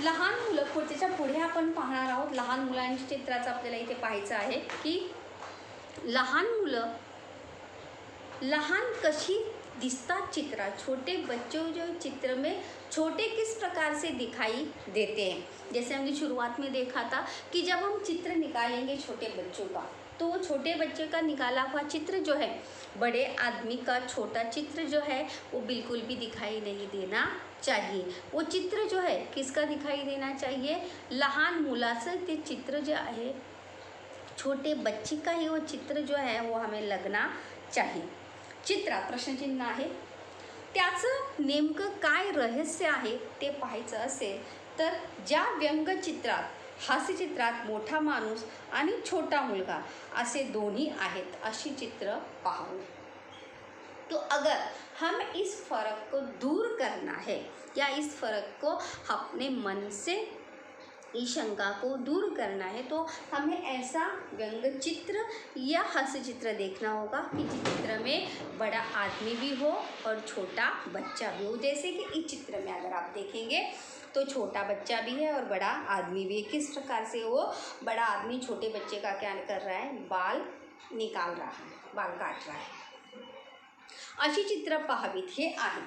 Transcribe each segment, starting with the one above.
लहान मुलं त्याच्या पुढे आपण पाहणार आहोत. लहान मुलांच्या चित्राचं आपल्याला इथे पाहायचं आहे की लहान मुलं लहान कशी दिखता चित्रा, छोटे बच्चों जो चित्र में छोटे किस प्रकार से दिखाई देते हैं. जैसे हमने शुरुआत में देखा था कि जब हम चित्र निकालेंगे छोटे बच्चों का, तो वो छोटे बच्चे का निकाला हुआ चित्र जो है बड़े आदमी का छोटा चित्र जो है वो बिल्कुल भी दिखाई नहीं देना चाहिए. वो चित्र जो है किसका दिखाई देना चाहिए, लहान मुलाचं ते चित्र जे आहे, छोटे बच्चे का ही वो चित्र जो है वो हमें लगना चाहिए. चित्रात प्रश्नचिन्ह आहे. त्याचं नेमकं काय रहस्य आहे ते पाहायचं असेल तर ज्या व्यंगचित्रात, हास्यचित्रात मोठा माणूस आणि छोटा मुलगा असे दोन्ही आहेत अशी चित्र पाहू. तो अगर हम इस फर्क को दूर करना है या इस फर्क को अपने मन से इस शंका को दूर करना है तो हमें ऐसा व्यंग चित्र या हास्य चित्र देखना होगा कि जिस चित्र में बड़ा आदमी भी हो और छोटा बच्चा भी हो. जैसे कि इस चित्र में अगर आप देखेंगे तो छोटा बच्चा भी है और बड़ा आदमी भी है. किस प्रकार से वो बड़ा आदमी छोटे बच्चे का क्या कर रहा है, बाल निकाल रहा है, बाल काट रहा है. अशी चित्र पाहावीत. हे आहे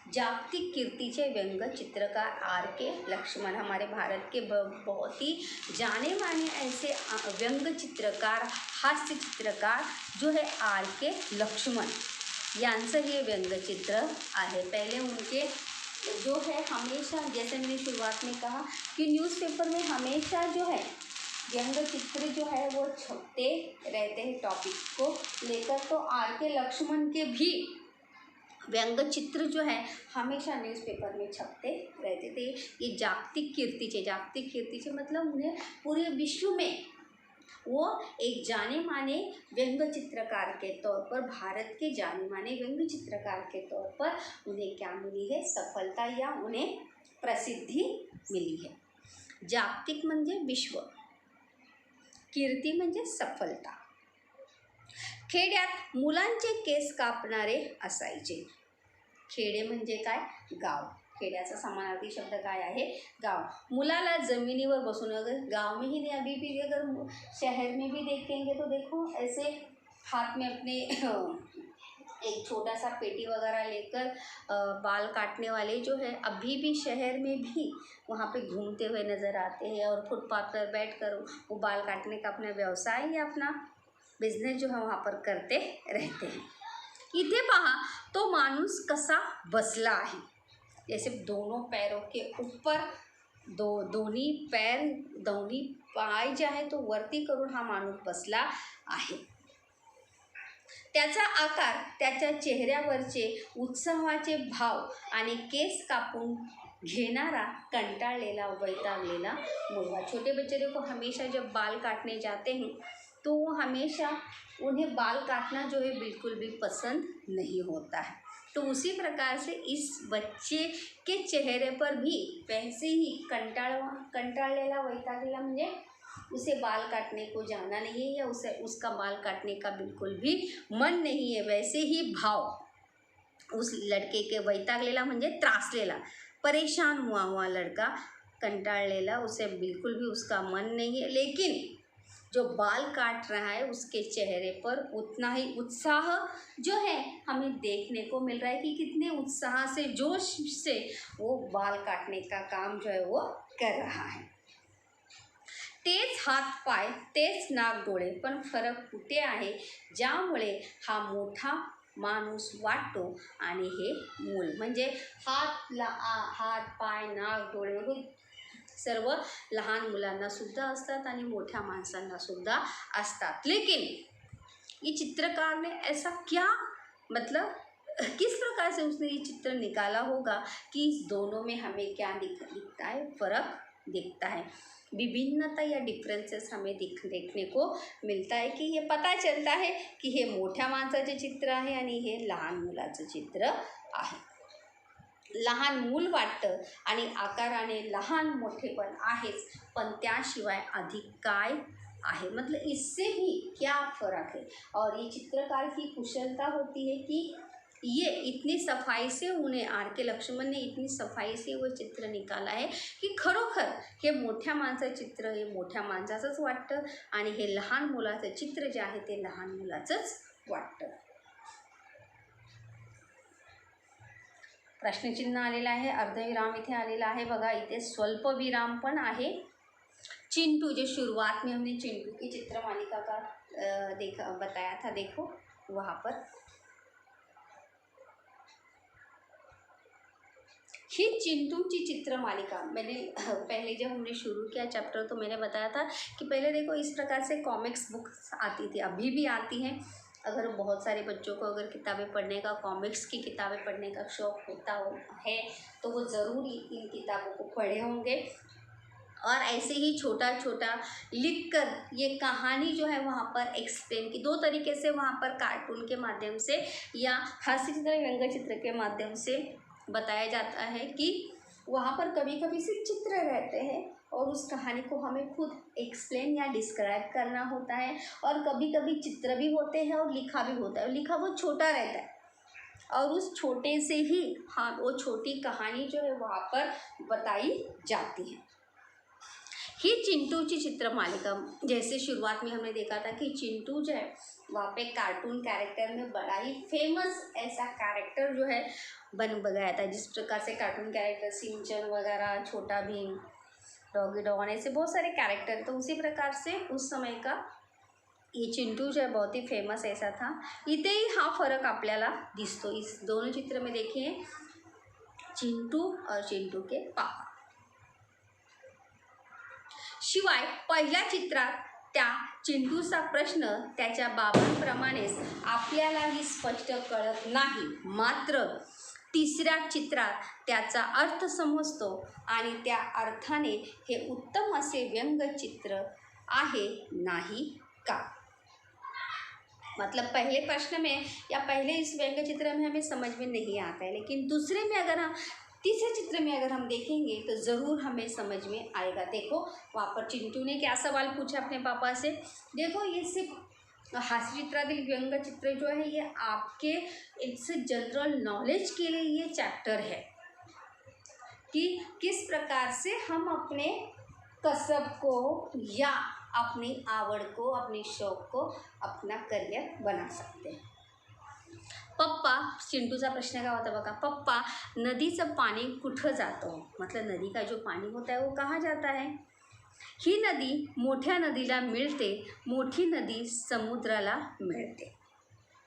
जागतिक कीर्तीचे व्यंग चित्रकार R.K. लक्ष्मण. हमारे भारत के बहुत ही जाने माने ऐसे व्यंग चित्रकार, हास्य चित्रकार जो है R.K. लक्ष्मण यांचं हे व्यंगचित्र आहे. पहले उनके जो है हमेशा, जैसे मैंने शुरुआत में कहा कि न्यूज़पेपर में हमेशा जो है व्यंग चित्र जो है वो छपते रहते हैं टॉपिक को लेकर. तो R.K. लक्ष्मण के भी व्यंग चित्र जो है हमेशा न्यूज़पेपर में छपते रहते थे. ये जागतिक कीर्तीचे मतलब उन्हें पूरे विश्व में वो एक जाने माने व्यंग चित्रकार के तौर पर, भारत के जाने माने व्यंग चित्रकार के तौर पर उन्हें क्या मिली है, सफलता या उन्हें प्रसिद्धी मिली है. जागतिक म्हणजे विश्व, कीर्ती म्हणजे सफलता. खेड्यात मुलांचे केस कापणारे असायचे. खेडे म्हणजे काय, गाव. खेड्याचा समानार्थी शब्द काय आहे, गाव. मुलाला ज़मीनीवर बसून, अगर गांव में ही नहीं, अभी भी अगर शहर में भी देखेंगे तो देखो ऐसे हाथ में अपने एक छोटा सा पेटी वगैरह लेकर बाल काटने वाले जो है अभी भी शहर में भी वहाँ पे घूमते हुए नज़र आते हैं और फुटपाथ पर बैठ कर वो बाल काटने का अपना व्यवसाय या अपना बिझनेस जो है वहाँ पर करते रहते हैं. इथे पहा तो माणूस कसा बसला आहे. जैसे दोनों पैरों के ऊपर दोन्ही पाय जे आहे तो वरती करून हा माणूस बसला आहे. त्याचा आकार, त्याच्या चेहऱ्यावरचे उत्साहाचे भाव आणि केस कापून घेणारा कंटाळलेला, वैतागलेला मुलगा. छोटे बच्चे देखो हमेशा जब बाल काटने जाते हैं तो वो हमेशा उन्हें बाल काटना जो है बिल्कुल भी पसंद नहीं होता है. तो उसी प्रकार से इस बच्चे के चेहरे पर भी वैसे ही कंटाळलेला, वैतागलेला म्हणजे उसे बाल काटने को जाना नहीं है या उसे उसका बाल काटने का बिल्कुल भी मन नहीं है, वैसे ही भाव उस लड़के के, वैतागलेला म्हणजे त्रासलेला, परेशान हुआ लड़का, कंटाळलेला, उसे बिल्कुल भी उसका मन नहीं है. लेकिन जो बाल काट रहा है उसके चेहरे पर उतना ही उत्साह जो है हमें देखने को मिल रहा है कि कितने उत्साह से, जोश से वो बाल काटने का काम जो है वो कर रहा है. तेच हात पाय, तेच नाक डोळे, पण फरक कुठे आहे ज्यामुळे हा मोठा माणूस वाटतो आणि हे मूल. म्हणजे हात पाय, नाक डोळे हे सर्व लहान मुलांना सुद्धा असतात आणि मोठ्या माणसांना सुद्धा असतात. लेकिन ये चित्रकार ने ऐसा क्या, मतलब किस प्रकार से उसने ये चित्र निकाला होगा कि इस दोनों में हमें क्या दिखता है, फ़र्क दिखता है, विभिन्नता या डिफरेंसेस हमें देखने को मिलता है. की हे पता चलता है की हे मोठ्या माणसाचे चित्र आहे आणि हे लहान मुलाचं चित्र आहे. लहान मूल वाटतं आणि आकाराने लहान मोठेपण आहेच, पण त्याशिवाय अधिक काय आहे, मतलब इससे भी क्या फ़र्क है. और ये चित्रकार की कुशलता होती है कि ये इतनी सफाई से उन्हें आर के लक्ष्मण ने इतनी सफाई से वो चित्र निकाला आहे की खरोखर हे मोठ्या माणसाचं चित्र हे मोठ्या माणसाचंच वाटतं आणि हे लहान मुलाचं चित्र जे आहे ते लहान मुलाचंच वाटतं. प्रश्नचिन्ह आलेलं आहे, अर्धविराम इथे आलेला आहे बघा. इथे स्वल्पविराम पण आहे. चिंटू, जो शुरुआत में हमने चिंटू की चित्र मालिका का बताया था, देखो वहाँ पर ही चिंटू की चित्र मालिका. मैंने पहले जब हमने शुरू किया चैप्टर तो मैंने बताया था कि पहले देखो इस प्रकार से कॉमिक्स बुक्स आती थी, अभी भी आती हैं. अगर बहुत सारे बच्चों को अगर किताबें पढ़ने का, कॉमिक्स की किताबें पढ़ने का शौक़ होता है तो वो ज़रूर इन किताबों को पढ़े होंगे. और ऐसे ही छोटा छोटा लिखकर ये कहानी जो है वहाँ पर एक्सप्लेन की, दो तरीके से वहाँ पर कार्टून के माध्यम से या हास्य चित्र, व्यंग्य चित्र के माध्यम से बताया जाता है कि वहाँ पर कभी कभी सिर्फ चित्र रहते हैं और उस कहानी को हमें खुद एक्सप्लेन या डिस्क्राइब करना होता है. और कभी कभी चित्र भी होते हैं और लिखा भी होता है. लिखा वो छोटा रहता है और उस छोटे से ही हाँ वो छोटी कहानी जो है वहाँ पर बताई जाती है. ही चिंटू की चित्र मालिका, जैसे शुरुआत में हमने देखा था कि चिंटू जो है वहाँ पे कार्टून कैरेक्टर में बड़ा ही फेमस ऐसा कैरेक्टर जो है बन गया था. जिस प्रकार से कार्टून कैरेक्टर सिंचन वगैरह, छोटा भीम, डॉगी डॉन, ऐसे बहुत सारे कैरेक्टर, तो उसी प्रकार से उस समय का ये चिंटू जो है बहुत ही फेमस ऐसा था. इथेही हा फरक आपल्याला दिसतो. इस दोनों चित्र में देखिए चिंटू और चिंटू के पापा. शिवाय पहिल्या चित्रात त्या चिंटूचा प्रश्न त्याच्या बाबांप्रमाणेच आपल्यालाही स्पष्ट कळत नाही, मात्र तिसऱ्या चित्रात त्याचा अर्थ समजतो आणि त्या अर्थाने हे उत्तम असे व्यंग्यचित्र आहे, नाही का. मतलब पहले प्रश्न में या पहले इस व्यंग्य चित्र में हमें समझ में नहीं आता है, लेकिन दूसरे में अगर हम तीसरे चित्र में अगर हम देखेंगे तो ज़रूर हमें समझ में आएगा. देखो वहाँ पर चिंटू ने क्या सवाल पूछा अपने पापा से. देखो ये सिर्फ हास्य चित्रातील व्यंग्य चित्र जो है ये आपके इट्स जनरल नॉलेज के लिए ये चैप्टर है कि किस प्रकार से हम अपने कसब को या अपनी आवड़ को, अपने शौक़ को अपना करियर बना सकते हैं. पप्पा, चिंटूचा प्रश्न काय होता बघा. पप्पा, नदीचं पाणी कुठं जातं. मतलब नदी का जो पानी होता है वो कहाँ जाता है. ही नदी मोठ्या नदीला मिळते, मोठी नदी समुद्राला मिळते.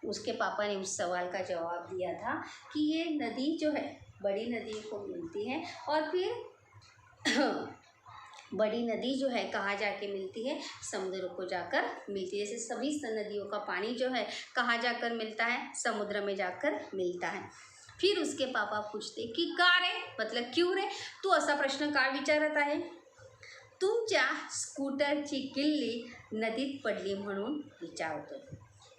उसके पापा ने उस सवाल का जवाब दिया था कि ये नदी जो है बड़ी नदी को मिलती है और फिर बड़ी नदी जो है कहाँ जाके मिलती है, समुद्र को जाकर मिलती है. जैसे सभी नदियों का पानी जो है कहाँ जाकर मिलता है, समुद्र में जाकर मिलता है. फिर उसके पापा पूछते कि का रे, मतलब क्यों रे, तू असा प्रश्न का विचारत आहे. तुमच्या स्कूटरची किल्ली नदीत पडली म्हणून विचारतो.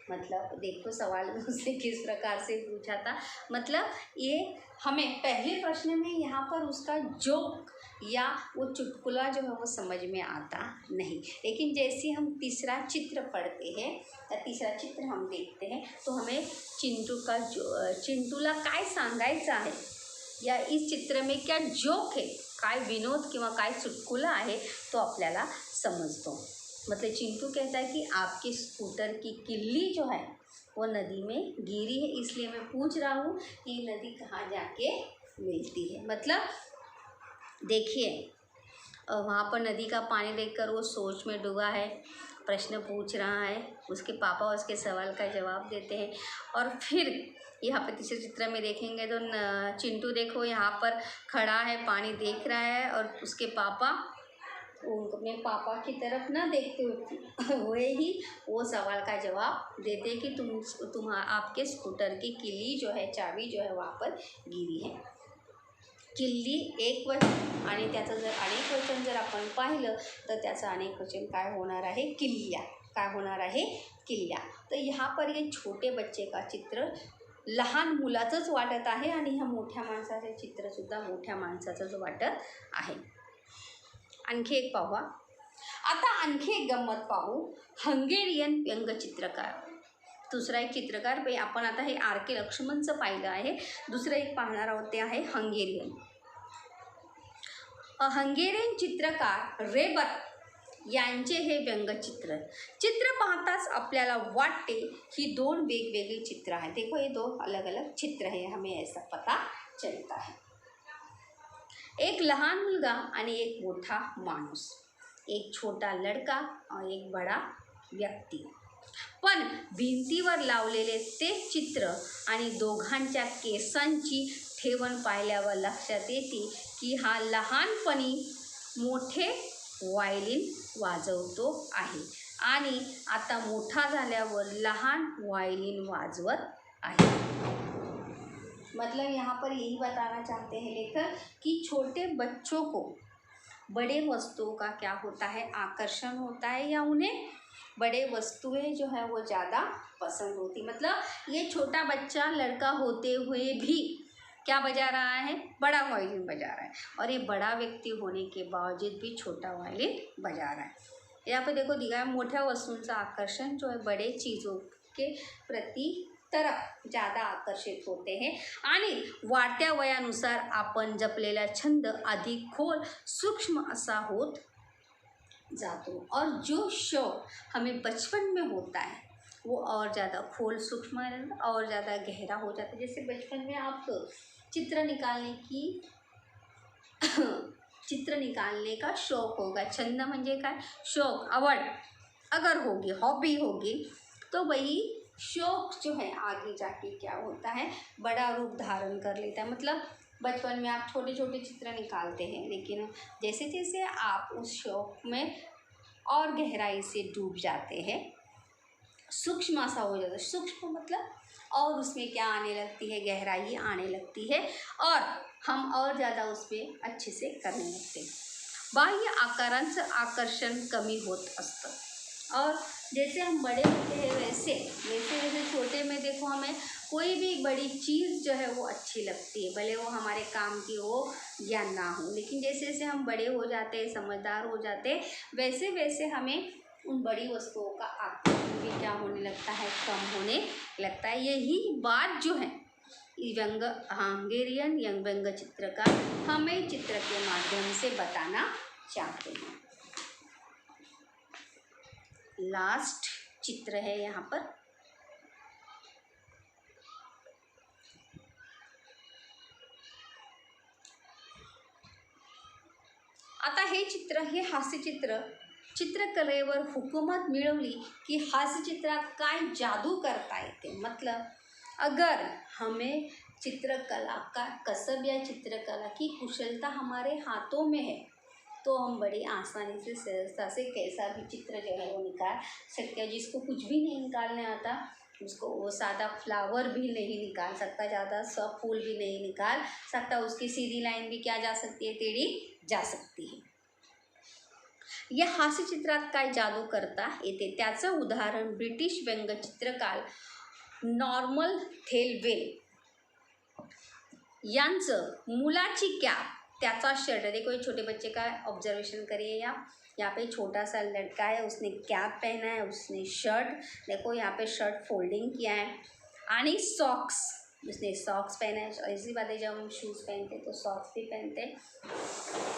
मतलब देखो सवाल उसने किस प्रकार से पूछा था. मतलब ये हमें पहले प्रश्न में यहाँ पर उसका जोक या वो चुटकुला जो है वो समझ में आता नहीं, लेकिन जैसे हम तीसरा चित्र पढ़ते हैं या तीसरा चित्र हम देखते हैं तो हमें चिंटूला काय सांगायचं आहे या इस चित्र में क्या जोक है, काय विनोद किंवा काय चुटकुला आहे तो आपल्याला समजतो. मतलब चिंटू कहता है कि आपके स्कूटर की किल्ली जो है वो नदी में गिरी है, इसलिए मैं पूछ रहा हूँ कि नदी कहाँ जाके मिलती है. मतलब देखिए वहाँ पर नदी का पानी देखकर वो सोच में डूबा है, प्रश्न पूछ रहा है. उसके पापा उसके सवाल का जवाब देते हैं. और फिर यहाँ पर तीसरे चित्र में देखेंगे तो चिंटू देखो यहाँ पर खड़ा है, पानी देख रहा है और उसके पापा अपने पापा की तरफ ना देखते हुए ही वो सवाल का जवाब देते कि तुम आपके स्कूटर की किल्ली जो है, चाबी जो है वहाँ पर गिरी है. किल्ली एक वचन आणि त्याचं जर अनेक वचन जर आपण पाहिलं तर त्याचं अनेक वचन काय होणार आहे, किल्ल्या. काय होणार आहे, किल्ल्या. तर यहाँ पर ये छोटे बच्चे का चित्र लहान मुलाचंच वाटत आहे आणि ह्या मोठ्या माणसाचे चित्रसुद्धा मोठ्या माणसाचंच वाटत आहे. आणखी एक पाहू. आता आणखी एक गंमत पाहू. हंगेरियन व्यंगचित्रकार. दुसरा एक चित्रकार आपण आता हे आर के लक्ष्मणचं पाहिलं आहे. दुसरं एक पाहणार आहोत ते आहे हंगेरियन. हंगेरियन चित्रकार रेबत यांचे हे व्यंगचित्र. चित्र पाहताच आपल्याला वाटते ही दोन वेगवेगळी चित्र आहेत. देखो ये दो अलग अलग चित्र है, हमें ऐसा पता चलता है. एक लहान मुलगा आणि एक मोठा माणूस, एक छोटा लड़का और एक बड़ा व्यक्ती. पण भिंतीवर लावलेले ते चित्र आणि दोघांच्या केसांची ठेवण पाहिल्यावर लक्षात येते की हा लहानपणी मोठे व्हायलिन वाजवतो आहे आणि आता मोठा झाल्यावर लहान व्हायलिन वाजवत आहे. मतलब यहाँ पर यही बताना चाहते हैं लेखक कि छोटे बच्चों को बड़े वस्तुओं का क्या होता है, आकर्षण होता है, या उन्हें बड़े वस्तुएं जो है वो ज़्यादा पसंद होती. मतलब ये छोटा बच्चा लड़का होते हुए भी क्या बजा रहा है, बड़ा वायलिन बजा रहा है, और ये बड़ा व्यक्ति होने के बावजूद भी छोटा वायलिन बजा रहा है. यहाँ पे देखो दिखा है मोठ्या वस्तूंचं आकर्षण जो है बड़े चीज़ों के प्रति तरफ ज़्यादा आकर्षित होते हैं आणि वाढत्या वयानुसार आपण जपलेला छंद अधिक खोल सूक्ष्म असा होत जातो. और जो शौक हमें बचपन में होता है वो और ज़्यादा खोल सूक्ष्म और ज़्यादा गहरा हो जाता है. जैसे बचपन में आप चित्र निकालने का शौक होगा. छंद म्हणजे काय, शौक, आवड अगर होगी, हॉबी होगी, तो वही शौक जो है आगे जाके क्या होता है, बड़ा रूप धारण कर लेता है. मतलब बचपन में आप छोटे छोटे चित्र निकालते हैं, लेकिन जैसे जैसे आप उस शौक में और गहराई से डूब जाते हैं, सूक्ष्म सा हो जाता है. सूक्ष्म मतलब और उसमें क्या आने लगती है, गहराई आने लगती है और हम और ज़्यादा उस पर अच्छे से करने लगते हैं. बाह्य आकारांचं आकर्षण कमी होत असतं. और जैसे हम बड़े होते हैं वैसे छोटे में देखो हमें कोई भी बड़ी चीज़ जो है वो अच्छी लगती है, भले वो हमारे काम की हो या ना हो. लेकिन जैसे जैसे हम बड़े हो जाते हैं, समझदार हो जाते हैं, वैसे वैसे हमें उन बड़ी वस्तुओं का आकर्षण भी क्या होने लगता है, कम होने लगता है. यही बात जो है हंगेरियन व्यंग चित्रकार हमें चित्र के माध्यम से बताना चाहते हैं. लास्ट चित्र है यहाँ पर. आता हे चित्र, हे हास्यचित्र, चित्रकलेवर हुकूमत मिळवली की हास्यचित्रात काय जादू करता येते. मतलब अगर हमें चित्रकला का कसब या चित्रकला की कुशलता हमारे हाथों में है तो हम बड़ी आसानी से सहजता से कैसा भी चित्र जो है वो निकाल सकते हैं. जिसको कुछ भी नहीं निकालने आता उसको वो सादा फ्लावर भी नहीं निकाल सकता, ज़्यादा सा फूल भी नहीं निकाल सकता, उसकी सीधी लाइन भी क्या जा सकती है, टेढ़ी जा सकती है. या हास्यचित्रात काय जादू करता येते त्याचं उदाहरण ब्रिटिश व्यंगचित्रकार नॉर्मन थेलवेल यांचं मुलाची कॅप, त्याचा शर्ट. देखो ये छोटे बच्चे का ऑब्जर्वेशन करिए. यहाँ पे छोटा सा लड़का है, उसने कैप पहना है, उसने शर्ट, देखो यहाँ पे शर्ट फोल्डिंग किया है, आणि सॉक्स, उसने सॉक्स पहना है. ऐसी बात है जब हम शूज़ पहनते तो सॉक्स भी पहनते,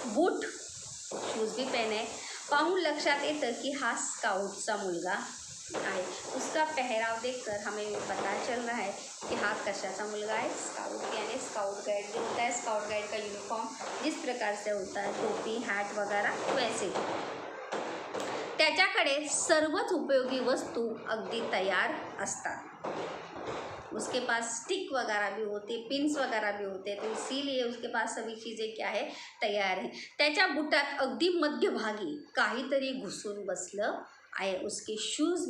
बूट शूज़ भी पहने. पाहून लक्षात येतं की हा स्काउटचा मुलगा आहे. उसका पहराव देखकर हमें पता चल रहा है कि हा कशाचा मुलगा आहे. स्काउट यानी स्काउट गाइड जो होता है, स्काउट गाइड का यूनिफॉर्म जिस प्रकार से होता है, टोपी, हैट वगैरह, वैसे त्याच्याकडे सर्वच उपयोगी वस्तू अगदी तयार असतात. उसके पास स्टिक वगैरह भी होते, पिन्स वगैरह भी होते, तो इसीलिए उसके पास सभी चीज़ें क्या है, तैयार है. त्याच्या बुटात अगदी मध्यभागी काहीतरी घुसून बसलं आहे. उसके शूज़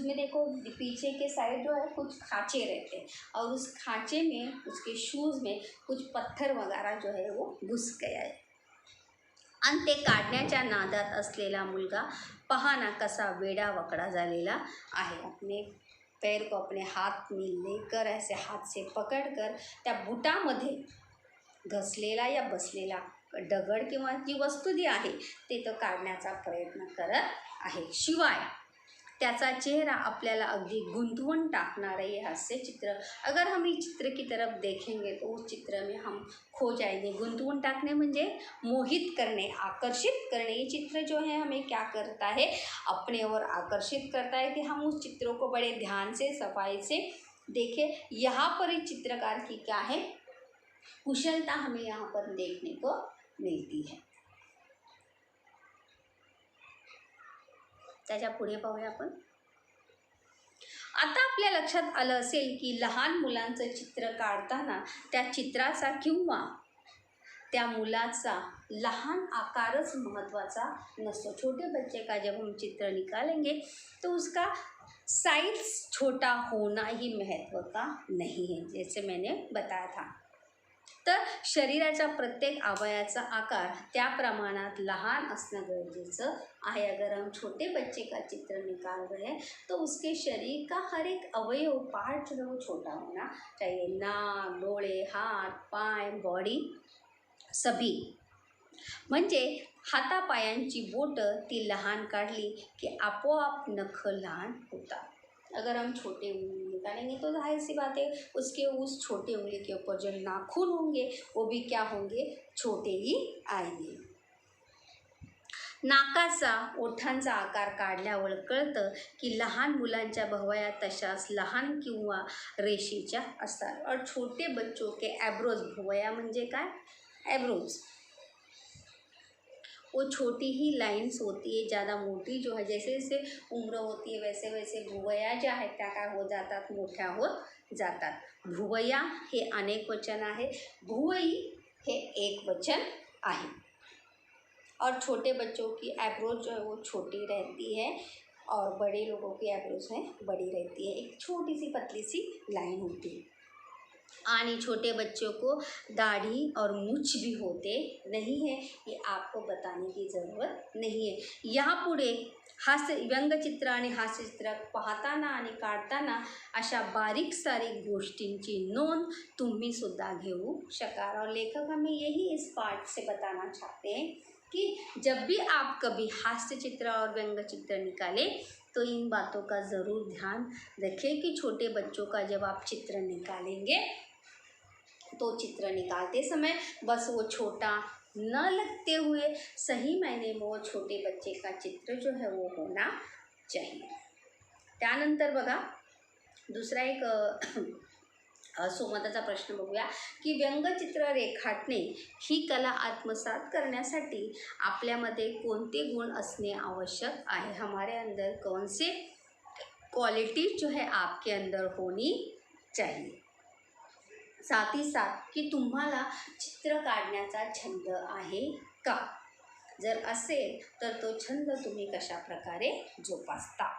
में देखो पीछे के साइड जो है कुछ खाँचे रहते हैं और उस खाँचे में, उसके शूज़ में कुछ पत्थर वगैरह जो है वो घुस गया है. आणि ते काढण्याच्या नादात असलेला मुलगा पहा ना कसा वेडावाकडा झालेला आहे. अपने पैर को अपने हाथ में लेकर ऐसे हाथ से पकड़कर त्या बुटामध्ये घसलेला या बसलेला दगड किंवा जी वस्तू जी आहे ते तो काढण्याचा प्रयत्न करत आहे. शिवाय त्याचा चेहरा आपल्याला अगदी गुंतवून टाकणार है ये हास्य चित्र। अगर हम इस चित्र की तरफ देखेंगे तो उस चित्र में हम खो जाएंगे। गुंतवून टाकने म्हणजे मोहित करने, आकर्षित करने। ये चित्र जो है हमें क्या करता है, अपने ओर आकर्षित करता है कि हम उस चित्रों को बड़े ध्यान से, सफाई से देखें। यहाँ पर इस चित्रकार की क्या है, कुशलता हमें यहाँ पर देखने को मिळती है। त्याच्या पुढे पाहूया आपण। आता आपल्या लक्षात आलं असेल की लहान मुलांचं चित्र काढताना त्या चित्राचा किंवा त्या मुलाचा लहान आकारच महत्त्वाचा नसतो। छोटे बच्चे का जब हम चित्र निकालेंगे तो उसका साइज छोटा होना ही महत्व का नहीं है, जैसे मैंने बताया था। तर शरीराच्या प्रत्येक अवयवाचा आकार त्या प्रमाणात लहान असणं गरजेचं आहे। अगर हम छोटे बच्चे का चित्र निकाल रहे हैं तो उसके शरीर का हर एक अवयव, पार्ट जो है वो छोटा होना चाहिए। नाक, डोळे, हात, पाय, बॉडी सभी। म्हणजे हातापायांची बोटं ती लहान काढली की आपोआप नख लहान होतात। अगर हम छोटे उंगली निकालेंगे तो जाहिर सी बात है उसके उस छोटे उंगली के ऊपर जो नाखून होंगे वो भी क्या होंगे, छोटे ही आएंगे। नाकाचा, ओठांचा आकार काढल्यावर कळतं की लहान मुलांच्या भवया तशाच लहान किंवा रेषेच्या असतात। और छोटे बच्चों के एब्रोज, भुवया म्हणजे काय, एब्रोज, वो छोटी ही लाइन्स होती है, ज़्यादा मोटी जो है, जैसे जैसे उम्र होती है वैसे वैसे भुवया ज्या आहेत त्या काय हो जातात, मोठ्या होत जातात। भुवया हे अनेक वचन आहे, भुवई हे एक वचन आहे। और छोटे बच्चों की एब्रोज जो है वो छोटी रहती है और बड़े लोगों की एब्रोज है बड़ी रहती है, एक छोटी सी पतली सी लाइन होती है। आने छोटे बच्चों को दाढ़ी और मूछ भी होते नहीं है, ये आपको बताने की ज़रूरत नहीं है। यहाँ पुढे हास्य व्यंगचित्र आणि हास्यचित्र पाहताना आणि काढताना अशा बारीक सारीक गोष्टींची नोंद तुम्ही सुद्धा घेऊ शकाल। और लेखक हमें यही इस पाठ से बताना चाहते हैं कि जब भी आप कभी हास्य चित्र और व्यंग चित्र निकालें तो इन बातों का ज़रूर ध्यान रखें कि छोटे बच्चों का जब आप चित्र निकालेंगे तो चित्र निकालते समय बस वो छोटा न लगते हुए सही मायने में वो छोटे बच्चे का चित्र जो है वो होना चाहिए। त्यानंतर बघा दुसरा एक सोमताचा प्रश्न बघूया की व्यंगचित्र रेखाटणे ही कला आत्मसात करण्यासाठी आपल्यामध्ये कोणते गुण असणे आवश्यक आहे। हमारे अंदर कौन से क्वालिटी जो है आपके अंदर होनी चाहिए। साथ ही साथ की तुम्हाला चित्र काढण्याचा छंद आहे का, जर असेल तर तो छंद तुम्ही कशा प्रकारे जोपासता।